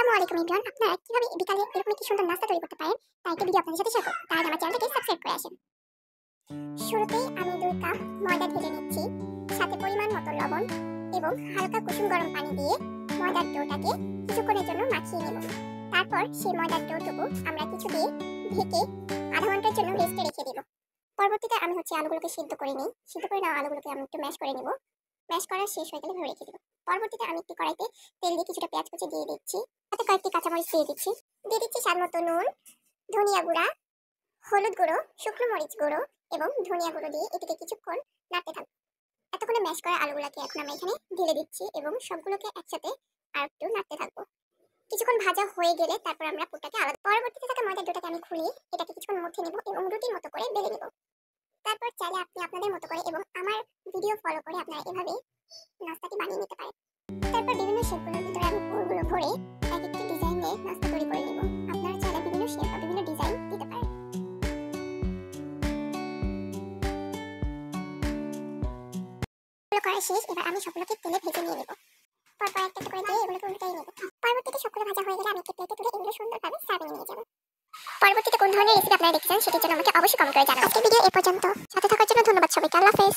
আসসালামু আলাইকুম এভরিওয়ান। আপনারা কিভাবে বিকালে এরকম একটি সুন্দর নাস্তা তৈরি করতে পারেন তাই একটা ভিডিও আপনাদের সাথে শেয়ার করব। তার আগে আমার চ্যানেলটাকে সাবস্ক্রাইব করে আসেন। শুরুতেই আমি 2 কাপ ময়দা ভেজে নিচ্ছি, সাথে পরিমাণ মতো লবণ এবং হালকা কুসুম গরম পানি দিয়ে ময়দার ডোটাকে কিছুক্ষণের জন্য মাখিয়ে নেব। তারপর সেই ময়দার ডোটুকু আমরা কিছু দিয়ে ঢেকে আধা ঘন্টার জন্য রেস্টে রেখে দেব। পরবর্তীতে আমি আলুগুলোকে সিদ্ধ করে নিই। সিদ্ধ করে নেওয়া আলুগুলোকে আমি একটু ম্যাশ করে নেব। ম্যাশ করা শেষ হয়ে গেলে ভরে রেখে দেব। পরবর্তীতে আমি একটি কড়াইতে তেল দিয়ে কিছুটা পেঁয়াজ কুচি দিয়ে দিচ্ছি, সাথে কয়েকটি কাঁচামরিচ দিয়ে দিচ্ছি। দিয়ে দিচ্ছি স্বাদ মতো নুন, ধনিয়া গুঁড়া, হলুদ গুঁড়ো, শুকনো মরিচ গুঁড়ো এবং ধনিয়া গুঁড়ো দিয়ে এটিকে কিছুক্ষণ নাড়তে থাকবো। এতক্ষণে ম্যাশ করা আলুগুলোকে এখন আমি এখানে ঢেলে দিচ্ছি এবং সবগুলোকে একসাথে আর একটু নাড়তে থাকবো। কিছুক্ষণ ভাজা হয়ে গেলে তারপর আমরা পুরটাকে আলাদা, পরবর্তীতে থাকা ময়দার ডোটাকে আমি খুলে এটাকে কিছুক্ষণ মধ্যে নেব এবং রুটির মতো করে বেলে নেব। তারপর চাইলে আপনি আপনাদের মতো করে এবং আমার ভিডিও ফলো করে আপনারা এভাবে নাস্তাটি বানিয়ে নিতে পারেন। তারপর বিভিন্ন শেপগুলোর ভিতরে আমি পুরগুলো ভরে এক একটি ডিজাইন দিয়ে নাস্তা তৈরি করে নেব। আপনারা চাইলে বিভিন্ন শেপ বা বিভিন্ন ডিজাইন দিতে পারেন। করা শেষ, এবার আমি সবগুলোকে তেলে ভেজে নিয়ে নেব। পরপর একটা করে দিয়ে এগুলোকে উল্টাই নেব। পরবর্তীতে সবগুলো ভাজা হয়ে গেলে আমি একটি প্লেটে তুলে এগুলো সুন্দরভাবে সার্ভিং নিয়ে যাব। পরবর্তীতে কোন ধরনের রেসিপি আপনারা দেখতে চান সেটির জন্য আমাকে অবশ্যই কমেন্ট করে জানাবেন। আজকের ভিডিও এ পর্যন্ত। সাথে থাকার জন্য ধন্যবাদ সবাইকে। আল্লাহ হাফেজ।